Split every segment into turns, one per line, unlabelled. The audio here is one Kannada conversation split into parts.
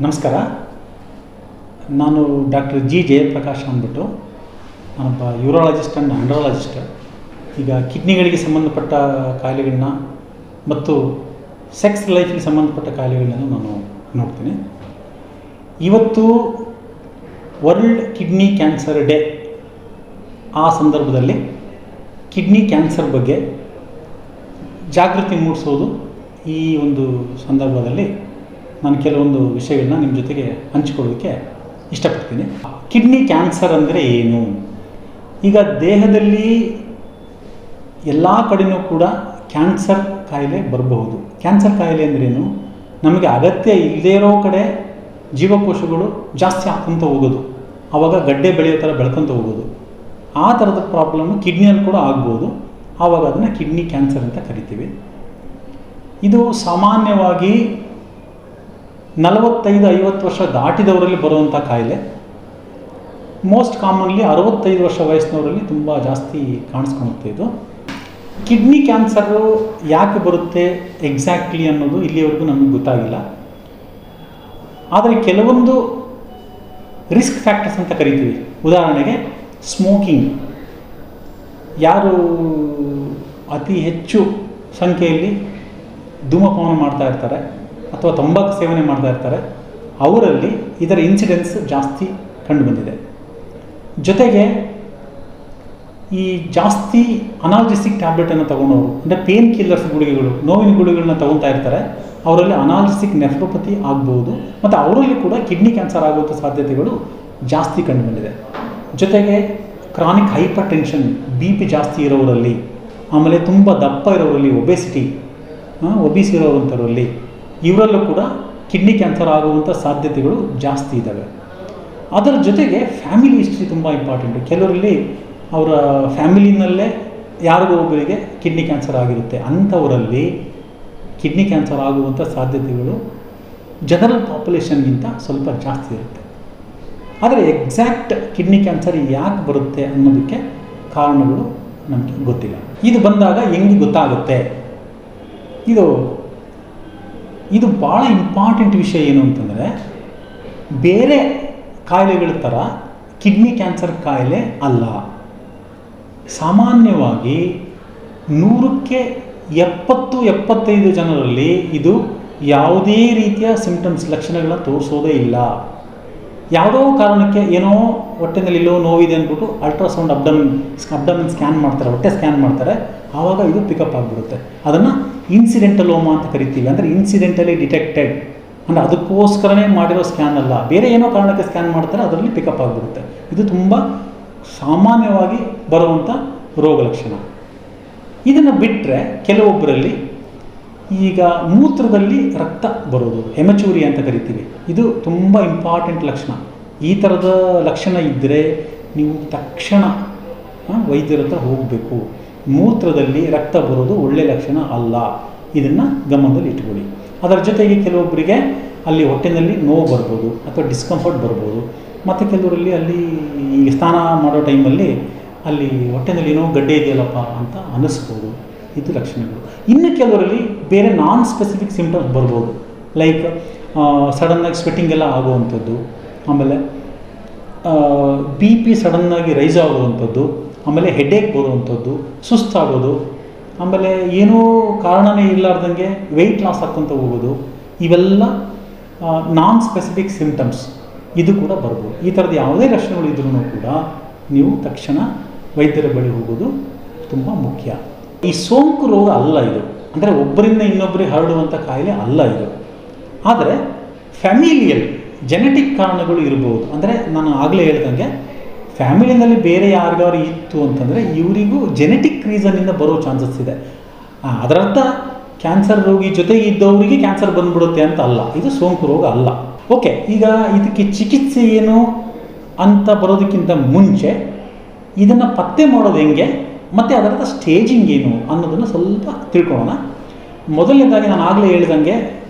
ನಮಸ್ಕಾರ. ನಾನು ಡಾಕ್ಟರ್ ಜಿ ಜಯಪ್ರಕಾಶ್ ಅಂದ್ಬಿಟ್ಟು ನಾನೊಬ್ಬ ಯೂರಾಲಜಿಸ್ಟ್ ಆ್ಯಂಡ್ ಆಂಡ್ರಾಲಜಿಸ್ಟ್. ಈಗ ಕಿಡ್ನಿಗಳಿಗೆ ಸಂಬಂಧಪಟ್ಟ ಕಾಯಿಲೆಗಳನ್ನ ಮತ್ತು ಸೆಕ್ಸ್ ಲೈಫಿಗೆ ಸಂಬಂಧಪಟ್ಟ ಕಾಯಿಲೆಗಳನ್ನೆಲ್ಲ ನಾನು ನೋಡ್ತೀನಿ. ಇವತ್ತು ವರ್ಲ್ಡ್ ಕಿಡ್ನಿ ಕ್ಯಾನ್ಸರ್ ಡೇ. ಆ ಸಂದರ್ಭದಲ್ಲಿ ಕಿಡ್ನಿ ಕ್ಯಾನ್ಸರ್ ಬಗ್ಗೆ ಜಾಗೃತಿ ಮೂಡಿಸೋದು ಈ ಒಂದು ಸಂದರ್ಭದಲ್ಲಿ ನಾನು ಕೆಲವೊಂದು ವಿಷಯಗಳನ್ನ ನಿಮ್ಮ ಜೊತೆಗೆ ಹಂಚಿಕೊಳ್ಳೋಕ್ಕೆ ಇಷ್ಟಪಡ್ತೀನಿ. ಕಿಡ್ನಿ ಕ್ಯಾನ್ಸರ್ ಅಂದರೆ ಏನು? ಈಗ ದೇಹದಲ್ಲಿ ಎಲ್ಲ ಕಡೆಯೂ ಕೂಡ ಕ್ಯಾನ್ಸರ್ ಕಾಯಿಲೆ ಬರಬಹುದು. ಕ್ಯಾನ್ಸರ್ ಕಾಯಿಲೆ ಅಂದ್ರೇನು? ನಮಗೆ ಅಗತ್ಯ ಇಲ್ಲದೇ ಇರೋ ಕಡೆ ಜೀವಕೋಶಗಳು ಜಾಸ್ತಿ ಹಾಕ್ಕೊತ ಹೋಗೋದು, ಆವಾಗ ಗಡ್ಡೆ ಬೆಳೆಯೋ ಥರ ಬೆಳ್ಕೊತ ಹೋಗೋದು. ಆ ಥರದ ಪ್ರಾಬ್ಲಮ್ಮು ಕಿಡ್ನಿಯಲ್ಲಿ ಕೂಡ ಆಗ್ಬೋದು. ಆವಾಗ ಅದನ್ನು ಕಿಡ್ನಿ ಕ್ಯಾನ್ಸರ್ ಅಂತ ಕರಿತೀವಿ. ಇದು ಸಾಮಾನ್ಯವಾಗಿ 45-50 ವರ್ಷ ದಾಟಿದವರಲ್ಲಿ ಬರುವಂಥ ಕಾಯಿಲೆ. ಮೋಸ್ಟ್ ಕಾಮನ್ಲಿ 65 ವರ್ಷ ವಯಸ್ಸಿನವರಲ್ಲಿ ತುಂಬ ಜಾಸ್ತಿ ಕಾಣಿಸ್ಕೊಳುತ್ತೆ. ಇದು ಕಿಡ್ನಿ ಕ್ಯಾನ್ಸರು ಯಾಕೆ ಬರುತ್ತೆ ಎಕ್ಸಾಕ್ಟ್ಲಿ ಅನ್ನೋದು ಇಲ್ಲಿವರೆಗೂ ನಮಗೆ ಗೊತ್ತಾಗಿಲ್ಲ. ಆದರೆ ಕೆಲವೊಂದು ರಿಸ್ಕ್ ಫ್ಯಾಕ್ಟರ್ಸ್ ಅಂತ ಕರಿತೀವಿ. ಉದಾಹರಣೆಗೆ ಸ್ಮೋಕಿಂಗ್. ಯಾರು ಅತಿ ಹೆಚ್ಚು ಸಂಖ್ಯೆಯಲ್ಲಿ ಧೂಮಪಾನ ಮಾಡ್ತಾ ಇರ್ತಾರೆ ಅಥವಾ ತಂಬಾಕು ಸೇವನೆ ಮಾಡ್ತಾ ಇರ್ತಾರೆ, ಅವರಲ್ಲಿ ಇದರ ಇನ್ಸಿಡೆನ್ಸ್ ಜಾಸ್ತಿ ಕಂಡುಬಂದಿದೆ. ಜೊತೆಗೆ ಈ ಜಾಸ್ತಿ ಅನಾಲ್ಜೆಸಿಕ್ ಟ್ಯಾಬ್ಲೆಟನ್ನು ತೊಗೊಂಡವರು, ಅಂದರೆ ಪೇನ್ ಕಿಲ್ಲರ್ಸ್ ಗುಳಿಗೆಗಳು, ನೋವಿನ ಗುಳಿಗೆಗಳನ್ನ ತೊಗೊತಾ ಇರ್ತಾರೆ, ಅವರಲ್ಲಿ ಅನಾಲ್ಜೆಸಿಕ್ ನೆಫ್ರೋಪತಿ ಆಗ್ಬೋದು. ಮತ್ತು ಅವರಲ್ಲಿ ಕೂಡ ಕಿಡ್ನಿ ಕ್ಯಾನ್ಸರ್ ಆಗುವಂಥ ಸಾಧ್ಯತೆಗಳು ಜಾಸ್ತಿ ಕಂಡುಬಂದಿದೆ. ಜೊತೆಗೆ ಕ್ರಾನಿಕ್ ಹೈಪರ್ ಟೆನ್ಷನ್, BP ಜಾಸ್ತಿ ಇರೋರಲ್ಲಿ, ಆಮೇಲೆ ತುಂಬ ದಪ್ಪ ಇರೋರಲ್ಲಿ, ಒಬೀಸ್ ಇರೋವಂಥವರಲ್ಲಿ, ಇವರಲ್ಲೂ ಕೂಡ ಕಿಡ್ನಿ ಕ್ಯಾನ್ಸರ್ ಆಗುವಂಥ ಸಾಧ್ಯತೆಗಳು ಜಾಸ್ತಿ ಇದ್ದಾವೆ. ಅದರ ಜೊತೆಗೆ ಫ್ಯಾಮಿಲಿ ಹಿಸ್ಟ್ರಿ ತುಂಬ ಇಂಪಾರ್ಟೆಂಟು. ಕೆಲವರಲ್ಲಿ ಅವರ ಫ್ಯಾಮಿಲಿನಲ್ಲೇ ಯಾರಿಗೋ ಒಬ್ಬರಿಗೆ ಕಿಡ್ನಿ ಕ್ಯಾನ್ಸರ್ ಆಗಿರುತ್ತೆ. ಅಂಥವರಲ್ಲಿ ಕಿಡ್ನಿ ಕ್ಯಾನ್ಸರ್ ಆಗುವಂಥ ಸಾಧ್ಯತೆಗಳು ಜನರಲ್ ಪಾಪ್ಯುಲೇಷನ್ಗಿಂತ ಸ್ವಲ್ಪ ಜಾಸ್ತಿ ಇರುತ್ತೆ. ಆದರೆ ಎಕ್ಸಾಕ್ಟ್ ಕಿಡ್ನಿ ಕ್ಯಾನ್ಸರ್ ಯಾಕೆ ಬರುತ್ತೆ ಅನ್ನೋದಕ್ಕೆ ಕಾರಣಗಳು ನಮಗೆ ಗೊತ್ತಿಲ್ಲ. ಇದು ಬಂದಾಗ ಹೆಂಗೆ ಗೊತ್ತಾಗುತ್ತೆ? ಇದು ಭಾಳ ಇಂಪಾರ್ಟೆಂಟ್ ವಿಷಯ. ಏನು ಅಂತಂದರೆ, ಬೇರೆ ಕಾಯಿಲೆಗಳ ಥರ ಕಿಡ್ನಿ ಕ್ಯಾನ್ಸರ್ ಕಾಯಿಲೆ ಅಲ್ಲ. ಸಾಮಾನ್ಯವಾಗಿ 100ಕ್ಕೆ 70-75 ಜನರಲ್ಲಿ ಇದು ಯಾವುದೇ ರೀತಿಯ ಸಿಂಪ್ಟಮ್ಸ್, ಲಕ್ಷಣಗಳನ್ನ ತೋರಿಸೋದೇ ಇಲ್ಲ. ಯಾವುದೋ ಕಾರಣಕ್ಕೆ ಏನೋ ಹೊಟ್ಟೆನಲ್ಲಿಲ್ಲೋ ನೋವಿದೆ ಅಂದ್ಬಿಟ್ಟು ಅಲ್ಟ್ರಾಸೌಂಡ್ ಅಬ್ಡಮಿನ್ ಸ್ಕ್ಯಾನ್ ಮಾಡ್ತಾರೆ, ಹೊಟ್ಟೆ ಸ್ಕ್ಯಾನ್ ಮಾಡ್ತಾರೆ. ಆವಾಗ ಇದು ಪಿಕಪ್ ಆಗಿಬಿಡುತ್ತೆ. ಅದನ್ನು ಇನ್ಸಿಡೆಂಟಲೋಮಾ ಅಂತ ಕರಿತೀವಿ. ಅಂದರೆ ಇನ್ಸಿಡೆಂಟಲಿ ಡಿಟೆಕ್ಟೆಡ್, ಅಂದರೆ ಅದಕ್ಕೋಸ್ಕರನೇ ಮಾಡಿರೋ ಸ್ಕ್ಯಾನ್ ಅಲ್ಲ, ಬೇರೆ ಏನೋ ಕಾರಣಕ್ಕೆ ಸ್ಕ್ಯಾನ್ ಮಾಡ್ತಾರೆ, ಅದರಲ್ಲಿ ಪಿಕಪ್ ಆಗಿಬಿಡುತ್ತೆ. ಇದು ತುಂಬ ಸಾಮಾನ್ಯವಾಗಿ ಬರುವಂಥ ರೋಗ ಲಕ್ಷಣ. ಇದನ್ನು ಬಿಟ್ಟರೆ ಕೆಲವೊಬ್ಬರಲ್ಲಿ ಈಗ ಮೂತ್ರದಲ್ಲಿ ರಕ್ತ ಬರೋದು, ಹೆಮಚೂರಿ ಅಂತ ಕರಿತೀವಿ. ಇದು ತುಂಬ ಇಂಪಾರ್ಟೆಂಟ್ ಲಕ್ಷಣ. ಈ ಥರದ ಲಕ್ಷಣ ಇದ್ದರೆ ನೀವು ತಕ್ಷಣ ವೈದ್ಯರ ಹತ್ರ ಹೋಗಬೇಕು. ಮೂತ್ರದಲ್ಲಿ ರಕ್ತ ಬರೋದು ಒಳ್ಳೆಯ ಲಕ್ಷಣ ಅಲ್ಲ. ಇದನ್ನು ಗಮನದಲ್ಲಿ ಇಟ್ಕೊಳ್ಳಿ. ಅದರ ಜೊತೆಗೆ ಕೆಲವೊಬ್ಬರಿಗೆ ಅಲ್ಲಿ ಹೊಟ್ಟೆನಲ್ಲಿ ನೋವು ಬರ್ಬೋದು ಅಥವಾ ಡಿಸ್ಕಂಫರ್ಟ್ ಬರ್ಬೋದು. ಮತ್ತು ಕೆಲವರಲ್ಲಿ ಅಲ್ಲಿ ಈ ಸ್ನಾನ ಮಾಡೋ ಟೈಮಲ್ಲಿ ಅಲ್ಲಿ ಹೊಟ್ಟೆನಲ್ಲಿ ಏನೋ ಗಡ್ಡೆ ಇದೆಯಲ್ಲಪ್ಪ ಅಂತ ಅನ್ನಿಸ್ಬೋದು. ಇದು ಲಕ್ಷಣಗಳು. ಇನ್ನು ಕೆಲವರಲ್ಲಿ ಬೇರೆ ನಾನ್ ಸ್ಪೆಸಿಫಿಕ್ ಸಿಂಪ್ಟಮ್ಸ್ ಬರ್ಬೋದು. ಲೈಕ್ ಸಡನ್ನಾಗಿ ಸ್ವೆಟ್ಟಿಂಗ್ ಎಲ್ಲ ಆಗುವಂಥದ್ದು, ಆಮೇಲೆ BP ಸಡನ್ನಾಗಿ ರೈಸ್ ಆಗುವಂಥದ್ದು, ಆಮೇಲೆ ಹೆಡ್ಏಕ್ ಬರುವಂಥದ್ದು, ಸುಸ್ತಾಗೋದು, ಆಮೇಲೆ ಏನೂ ಕಾರಣವೇ ಇರಲಾರ್ದಂಗೆ ವೆಯ್ಟ್ ಲಾಸ್ ಆಗ್ಕೊಂತ ಹೋಗೋದು. ಇವೆಲ್ಲ ನಾನ್ ಸ್ಪೆಸಿಫಿಕ್ ಸಿಂಪ್ಟಮ್ಸ್. ಇದು ಕೂಡ ಬರ್ಬೋದು. ಈ ಥರದ ಯಾವುದೇ ಲಕ್ಷಣಗಳು ಇದ್ರೂ ಕೂಡ ನೀವು ತಕ್ಷಣ ವೈದ್ಯರ ಬಳಿ ಹೋಗೋದು ತುಂಬ ಮುಖ್ಯ. ಈ ಸೋಂಕು ರೋಗ ಅಲ್ಲ ಇದು, ಅಂದರೆ ಒಬ್ಬರಿಂದ ಇನ್ನೊಬ್ಬರಿಗೆ ಹರಡುವಂಥ ಕಾಯಿಲೆ ಅಲ್ಲ ಇದು. ಆದರೆ ಫ್ಯಾಮಿಲಿಯಲ್ ಜೆನೆಟಿಕ್ ಕಾರಣಗಳು ಇರ್ಬೋದು. ಅಂದರೆ ನಾನು ಆಗಲೇ ಹೇಳ್ದಂಗೆ ಫ್ಯಾಮಿಲಿನಲ್ಲಿ ಬೇರೆ ಯಾರಿಗಾರು ಇತ್ತು ಅಂತಂದರೆ ಇವರಿಗೂ ಜೆನೆಟಿಕ್ ರೀಸನ್ನಿಂದ ಬರೋ ಚಾನ್ಸಸ್ ಇದೆ. ಅದರರ್ಥ ಕ್ಯಾನ್ಸರ್ ರೋಗಿ ಜೊತೆಗೆ ಇದ್ದವರಿಗೆ ಕ್ಯಾನ್ಸರ್ ಬಂದ್ಬಿಡುತ್ತೆ ಅಂತ ಅಲ್ಲ. ಇದು ಸೋಂಕು ರೋಗ ಅಲ್ಲ. ಓಕೆ, ಈಗ ಇದಕ್ಕೆ ಚಿಕಿತ್ಸೆ ಏನು ಅಂತ ಬರೋದಕ್ಕಿಂತ ಮುಂಚೆ ಇದನ್ನು ಪತ್ತೆ ಮಾಡೋದು ಹೆಂಗೆ ಮತ್ತು ಅದರ ಸ್ಟೇಜಿಂಗ್ ಏನು ಅನ್ನೋದನ್ನು ಸ್ವಲ್ಪ ತಿಳ್ಕೊಳ್ಳೋಣ. ಮೊದಲನೇದಾಗಿ ನಾನು ಆಗಲೇ ಹೇಳ್ದಂಗೆ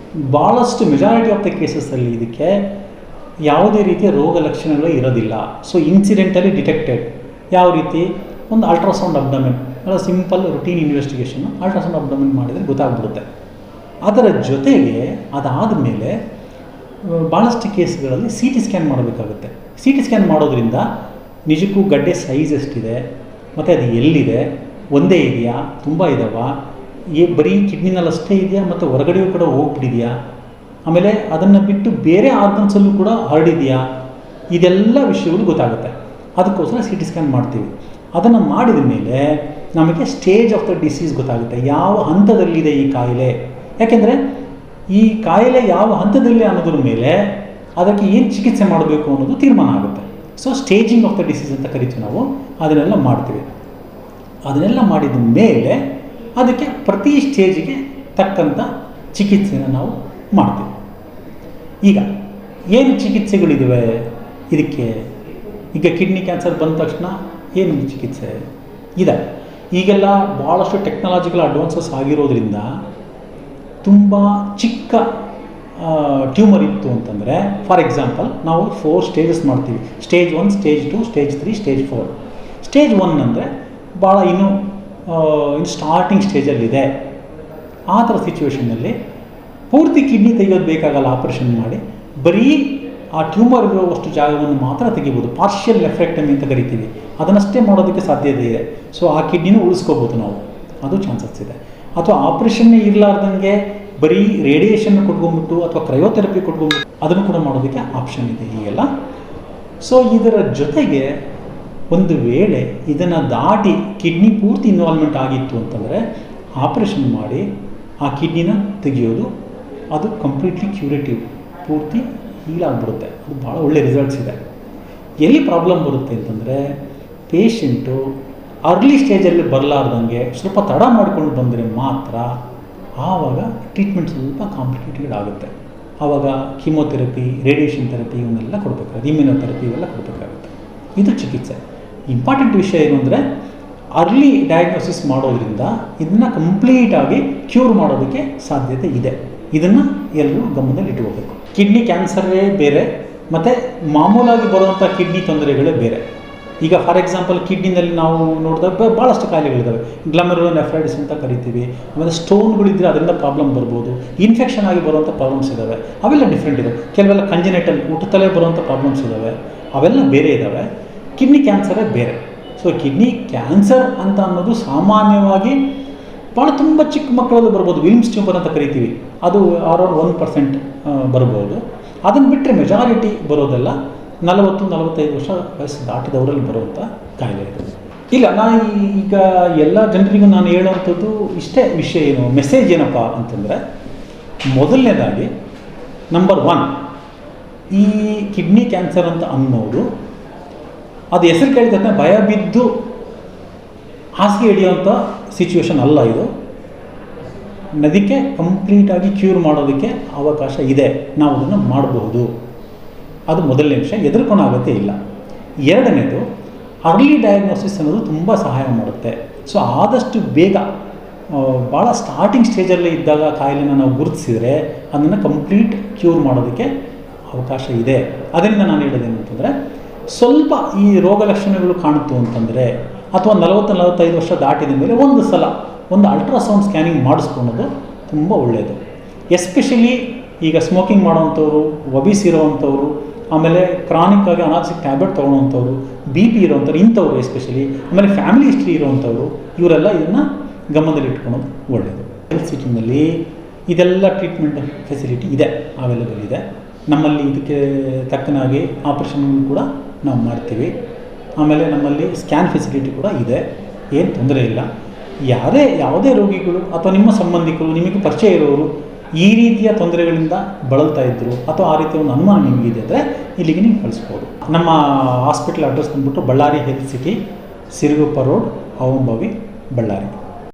ಭಾಳಷ್ಟು ಮೆಜಾರಿಟಿ ಆಫ್ ದ ಕೇಸಸ್ಸಲ್ಲಿ ಇದಕ್ಕೆ ಯಾವುದೇ ರೀತಿಯ ರೋಗ ಲಕ್ಷಣಗಳು ಇರೋದಿಲ್ಲ. So incidentally detected. ಯಾವ ರೀತಿ? ಒಂದು ಅಲ್ಟ್ರಾಸೌಂಡ್ ಅಬ್ಡಮಿನ್, ಸಿಂಪಲ್ ರುಟೀನ್ ಇನ್ವೆಸ್ಟಿಗೇಷನ್ನು ಅಲ್ಟ್ರಾಸೌಂಡ್ ಅಬ್ಡಮಿನ್ ಮಾಡಿದರೆ ಗೊತ್ತಾಗ್ಬಿಡುತ್ತೆ. ಅದರ ಜೊತೆಗೆ ಅದಾದ ಮೇಲೆ ಭಾಳಷ್ಟು ಕೇಸ್ಗಳಲ್ಲಿ ಸಿ ಟಿ ಸ್ಕ್ಯಾನ್ ಮಾಡಬೇಕಾಗುತ್ತೆ. ಸಿ ಟಿ ಸ್ಕ್ಯಾನ್ ಮಾಡೋದ್ರಿಂದ ನಿಜಕ್ಕೂ ಗಡ್ಡೆ ಸೈಜ್ ಎಷ್ಟಿದೆ ಮತ್ತು ಅದು ಎಲ್ಲಿದೆ, ಒಂದೇ ಇದೆಯಾ, ತುಂಬ ಇದ್ದಾವ, ಬರೀ ಕಿಡ್ನಿನಲ್ಲಷ್ಟೇ ಇದೆಯಾ ಮತ್ತು ಹೊರಗಡೆಯೂ ಕೂಡ ಹೋಗ್ಬಿಟ್ಟಿದೆಯಾ, ಆಮೇಲೆ ಅದನ್ನು ಬಿಟ್ಟು ಬೇರೆ ಆರ್ಗನ್ಸಲ್ಲೂ ಕೂಡ ಹರಡಿದೆಯಾ, ಇದೆಲ್ಲ ವಿಷಯಗಳು ಗೊತ್ತಾಗುತ್ತೆ. ಅದಕ್ಕೋಸ್ಕರ ಸಿ ಟಿ ಸ್ಕ್ಯಾನ್ ಮಾಡ್ತೀವಿ. ಅದನ್ನು ಮಾಡಿದ ಮೇಲೆ ನಮಗೆ ಸ್ಟೇಜ್ ಆಫ್ ದ ಡಿಸೀಸ್ ಗೊತ್ತಾಗುತ್ತೆ, ಯಾವ ಹಂತದಲ್ಲಿದೆ ಈ ಕಾಯಿಲೆ. ಯಾಕೆಂದರೆ ಈ ಕಾಯಿಲೆ ಯಾವ ಹಂತದಲ್ಲಿ ಅನ್ನೋದ್ರ ಮೇಲೆ ಅದಕ್ಕೆ ಏನು ಚಿಕಿತ್ಸೆ ಮಾಡಬೇಕು ಅನ್ನೋದು ತೀರ್ಮಾನ ಆಗುತ್ತೆ. So staging of the disease ಅಂತ ಕರಿತೀವಿ ನಾವು. ಅದನ್ನೆಲ್ಲ ಮಾಡ್ತೀವಿ. ಅದನ್ನೆಲ್ಲ ಮಾಡಿದ ಮೇಲೆ ಅದಕ್ಕೆ ಪ್ರತಿ ಸ್ಟೇಜಿಗೆ ತಕ್ಕಂಥ ಚಿಕಿತ್ಸೆನ ನಾವು ಮಾಡ್ತೀವಿ. ಈಗ ಏನು ಚಿಕಿತ್ಸೆಗಳಿವೆ ಇದಕ್ಕೆ? ಈಗ ಕಿಡ್ನಿ ಕ್ಯಾನ್ಸರ್ ಬಂದ ತಕ್ಷಣ ಏನು ಚಿಕಿತ್ಸೆ ಇದೆ? ಈಗೆಲ್ಲ ಭಾಳಷ್ಟು ಟೆಕ್ನಾಲಜಿಕಲ್ ಅಡ್ವಾನ್ಸಸ್ ಆಗಿರೋದ್ರಿಂದ ತುಂಬ ಚಿಕ್ಕ ಟ್ಯೂಮರ್ ಇತ್ತು ಅಂತಂದರೆ, ಫಾರ್ ಎಕ್ಸಾಂಪಲ್ ನಾವು 4 ಸ್ಟೇಜಸ್ ಮಾಡ್ತೀವಿ. Stage 1, stage 2, stage 3, stage 4. Stage 1 ಅಂದರೆ ಭಾಳ ಇನ್ನು ಸ್ಟಾರ್ಟಿಂಗ್ ಸ್ಟೇಜಲ್ಲಿದೆ. ಆ ಥರ ಸಿಚುವೇಷನ್ನಲ್ಲಿ ಪೂರ್ತಿ ಕಿಡ್ನಿ ತೆಗೆಯೋದು ಬೇಕಾಗಲ್ಲ, ಆಪ್ರೇಷನ್ ಮಾಡಿ ಬರೀ ಆ ಟ್ಯೂಮರ್ ಇರುವಷ್ಟು ಜಾಗವನ್ನು ಮಾತ್ರ ತೆಗಿಬೋದು. ಪಾರ್ಷಿಯಲ್ ನೆಫ್ರೆಕ್ಟಮಿ ಅಂತ ಕರಿತೀವಿ. ಅದನ್ನಷ್ಟೇ ಮಾಡೋದಕ್ಕೆ ಸಾಧ್ಯತೆ ಇದೆ. ಸೊ ಆ ಕಿಡ್ನಿನೂ ಉಳಿಸ್ಕೋಬೋದು ನಾವು, ಅದು ಚಾನ್ಸಸ್ ಇದೆ. ಅಥವಾ ಆಪ್ರೇಷನ್ನೇ ಇರಲಾರ್ದಂಗೆ ಬರೀ ರೇಡಿಯೇಷನ್ ಕೊಟ್ಕೊಂಡ್ಬಿಟ್ಟು ಅಥವಾ ಕ್ರಯೋಥೆರಪಿ ಕೊಟ್ಕೊಂಡ್ಬಿಟ್ಟು ಅದನ್ನು ಕೂಡ ಮಾಡೋದಕ್ಕೆ ಆಪ್ಷನ್ ಇದೆ ಹೀಗೆಲ್ಲ. ಸೊ ಇದರ ಜೊತೆಗೆ ಒಂದು ವೇಳೆ ಇದನ್ನು ದಾಟಿ ಕಿಡ್ನಿ ಪೂರ್ತಿ ಇನ್ವಾಲ್ವ್ಮೆಂಟ್ ಆಗಿತ್ತು ಅಂತಂದರೆ ಆಪ್ರೇಷನ್ ಮಾಡಿ ಆ ಕಿಡ್ನಿನ ತೆಗೆಯೋದು, ಅದು ಕಂಪ್ಲೀಟ್ಲಿ ಕ್ಯೂರೇಟಿವ್, ಪೂರ್ತಿ ಹೀಲಾಗ್ಬಿಡುತ್ತೆ. ಅದು ಭಾಳ ಒಳ್ಳೆ ರಿಸಲ್ಟ್ಸ್ ಇದೆ. ಎಲ್ಲಿ ಪ್ರಾಬ್ಲಮ್ ಬರುತ್ತೆ ಅಂತಂದರೆ, ಪೇಷಂಟು ಅರ್ಲಿ ಸ್ಟೇಜಲ್ಲಿ ಬರಲಾರ್ದಂಗೆ ಸ್ವಲ್ಪ ತಡ ಮಾಡ್ಕೊಂಡು ಬಂದರೆ ಮಾತ್ರ ಆವಾಗ ಟ್ರೀಟ್ಮೆಂಟ್ ಸ್ವಲ್ಪ ಕಾಂಪ್ಲಿಕೇಟೆಡ್ ಆಗುತ್ತೆ. ಆವಾಗ ಕೀಮೋಥೆರಪಿ, ರೇಡಿಯೇಷನ್ ಥೆರಪಿ ಇವನ್ನೆಲ್ಲ ಕೊಡಬೇಕಾಗುತ್ತೆ, ಇಮ್ಯುನೋಥೆರಪಿ ಇವೆಲ್ಲ ಕೊಡಬೇಕಾಗುತ್ತೆ. ಇದು ಚಿಕಿತ್ಸೆ. ಇಂಪಾರ್ಟೆಂಟ್ ವಿಷಯ ಏನು ಅಂದರೆ, ಅರ್ಲಿ ಡಯಾಗ್ನೋಸಿಸ್ ಮಾಡೋದ್ರಿಂದ ಇದನ್ನು ಕಂಪ್ಲೀಟಾಗಿ ಕ್ಯೂರ್ ಮಾಡೋದಕ್ಕೆ ಸಾಧ್ಯತೆ ಇದೆ. ಇದನ್ನು ಎಲ್ಲರೂ ಗಮನದಲ್ಲಿ ಇಟ್ಕೋಬೇಕು. ಕಿಡ್ನಿ ಕ್ಯಾನ್ಸರೇ ಬೇರೆ ಮತ್ತು ಮಾಮೂಲಾಗಿ ಬರುವಂಥ ಕಿಡ್ನಿ ತೊಂದರೆಗಳೇ ಬೇರೆ. ಈಗ ಫಾರ್ ಎಕ್ಸಾಂಪಲ್ ಕಿಡ್ನಿನಲ್ಲಿ ನಾವು ನೋಡಿದಾಗ ಭಾಳಷ್ಟು ಕಾಯಿಲೆಗಳಿದ್ದಾವೆ. ಗ್ಲಮೆರುಲೋನೆಫ್ರೈಟಿಸ್ ಅಂತ ಕರಿತೀವಿ. ಆಮೇಲೆ ಸ್ಟೋನ್ಗಳಿದ್ದರೆ ಅದರಿಂದ ಪ್ರಾಬ್ಲಮ್ ಬರ್ಬೋದು. ಇನ್ಫೆಕ್ಷನ್ ಆಗಿ ಬರುವಂಥ ಪ್ರಾಬ್ಲಮ್ಸ್ ಇದ್ದಾವೆ, ಅವೆಲ್ಲ ಡಿಫ್ರೆಂಟ್ ಇದೆ. ಕೆಲವೆಲ್ಲ ಕಂಜೆನೆಟಲ್ ಹುಟ್ಟುತ್ತಲೇ ಬರುವಂಥ ಪ್ರಾಬ್ಲಮ್ಸ್ ಇದ್ದಾವೆ, ಅವೆಲ್ಲ ಬೇರೆ ಇದ್ದಾವೆ. ಕಿಡ್ನಿ ಕ್ಯಾನ್ಸರೇ ಬೇರೆ. ಸೊ ಕಿಡ್ನಿ ಕ್ಯಾನ್ಸರ್ ಅಂತ ಅನ್ನೋದು ಸಾಮಾನ್ಯವಾಗಿ ಭಾಳ ತುಂಬ ಚಿಕ್ಕ ಮಕ್ಕಳಲ್ಲೂ ಬರ್ಬೋದು. ವಿಲ್ಮ್ಸ್ ಟ್ಯೂಮರ್ ಅಂತ ಕರಿತೀವಿ, ಅದು ಅರೌಂಡ್ 1% ಬರ್ಬೋದು. ಅದನ್ನು ಬಿಟ್ಟರೆ ಮೆಜಾರಿಟಿ ಬರೋದೆಲ್ಲ 40-45 ವರ್ಷ ವಯಸ್ಸು ದಾಟಿದವರಲ್ಲಿ ಬರುವಂಥ ಕಾಯಿಲೆ ಇದು. ಇಲ್ಲ, ಈಗ ಎಲ್ಲ ಜನರಿಗೂ ನಾನು ಹೇಳೋವಂಥದ್ದು ಇಷ್ಟೇ ವಿಷಯ. ಏನು ಮೆಸೇಜ್ ಏನಪ್ಪ ಅಂತಂದರೆ, ಮೊದಲನೇದಾಗಿ ನಂಬರ್ 1, ಈ ಕಿಡ್ನಿ ಕ್ಯಾನ್ಸರ್ ಅಂತ ಅನ್ನೋದು ಅದು ಹೆಸರು ಕೇಳಿದ ಭಯ ಬಿದ್ದು ಹಾಸಿಗೆ ಹಿಡಿಯೋವಂಥ ಸಿಚುವೇಶನ್ ಅಲ್ಲ ಇದು. ಅದಕ್ಕೆ ಕಂಪ್ಲೀಟಾಗಿ ಕ್ಯೂರ್ ಮಾಡೋದಕ್ಕೆ ಅವಕಾಶ ಇದೆ, ನಾವು ಅದನ್ನು ಮಾಡಬಹುದು. ಅದು ಮೊದಲನೇ ವಿಷಯ, ಹೆದರ್ಕೊಳಾಗತ್ತೆ ಇಲ್ಲ. ಎರಡನೇದು, ಅರ್ಲಿ ಡಯಾಗ್ನೋಸಿಸ್ ಅನ್ನೋದು ತುಂಬ ಸಹಾಯ ಮಾಡುತ್ತೆ. ಸೊ ಆದಷ್ಟು ಬೇಗ ಭಾಳ ಸ್ಟಾರ್ಟಿಂಗ್ ಸ್ಟೇಜಲ್ಲೇ ಇದ್ದಾಗ ಕಾಯಿಲೆನ ನಾವು ಗುರುತಿಸಿದರೆ ಅದನ್ನು ಕಂಪ್ಲೀಟ್ ಕ್ಯೂರ್ ಮಾಡೋದಕ್ಕೆ ಅವಕಾಶ ಇದೆ. ಅದರಿಂದ ನಾನು ಹೇಳೋದೇನು ಅಂತಂದರೆ, ಸ್ವಲ್ಪ ಈ ರೋಗ ಲಕ್ಷಣಗಳು ಕಾಣುತ್ತು ಅಂತಂದರೆ ಅಥವಾ 40-45 ವರ್ಷ ದಾಟಿದ ಮೇಲೆ ಒಂದು ಅಲ್ಟ್ರಾಸೌಂಡ್ ಸ್ಕ್ಯಾನಿಂಗ್ ಮಾಡಿಸ್ಕೊಳ್ಳೋದು ತುಂಬ ಒಳ್ಳೆಯದು. ಎಸ್ಪೆಷಲಿ ಈಗ ಸ್ಮೋಕಿಂಗ್ ಮಾಡೋವಂಥವ್ರು, ಒಬಿಸ್ ಇರೋವಂಥವ್ರು, ಆಮೇಲೆ ಕ್ರಾನಿಕ್ ಆಗಿ ಅನಾಕ್ಸಿಕ್ ಟ್ಯಾಬ್ಲೆಟ್ ತೊಗೊಳ್ಳೋವಂಥವ್ರು, BP ಇರೋವಂಥವ್ರು, ಇಂಥವ್ರು ಎಸ್ಪೆಷಲಿ, ಆಮೇಲೆ ಫ್ಯಾಮಿಲಿ ಹಿಸ್ಟ್ರಿ ಇರೋವಂಥವ್ರು, ಇವರೆಲ್ಲ ಇದನ್ನು ಗಮನದಲ್ಲಿ ಇಟ್ಕೊಳ್ಳೋದು ಒಳ್ಳೆಯದು. ಹೆಲ್ತ್ ಸಿಟಿನಲ್ಲಿ ಇದೆಲ್ಲ ಟ್ರೀಟ್ಮೆಂಟ್ ಫೆಸಿಲಿಟಿ ಇದೆ, ಅವೈಲೇಬಲ್ ಇದೆ. ನಮ್ಮಲ್ಲಿ ಇದಕ್ಕೆ ತಕ್ಕನಾಗಿ ಆಪ್ರೇಷನ್ಗಳು ಕೂಡ ನಾವು ಮಾಡ್ತೀವಿ. ಆಮೇಲೆ ನಮ್ಮಲ್ಲಿ ಸ್ಕ್ಯಾನ್ ಫೆಸಿಲಿಟಿ ಕೂಡ ಇದೆ, ಏನು ತೊಂದರೆ ಇಲ್ಲ. ಯಾವುದೇ ರೋಗಿಗಳು ಅಥವಾ ನಿಮ್ಮ ಸಂಬಂಧಿಕರು, ನಿಮಗೆ ಪರಿಚಯ ಇರೋರು ಈ ರೀತಿಯ ತೊಂದರೆಗಳಿಂದ ಬಳಲ್ತಾ ಇದ್ದರು ಅಥವಾ ಆ ರೀತಿಯ ಒಂದು ಅನುಮಾನ ನಿಮಗಿದೆ ಅಂದರೆ ಇಲ್ಲಿಗೆ ನೀವು ಕಳಿಸ್ಬೋದು. ನಮ್ಮ ಹಾಸ್ಪಿಟಲ್ ಅಡ್ರೆಸ್ ಬಂದ್ಬಿಟ್ಟು Ballari health city, Siruguppa road, Avambavi, Ballari.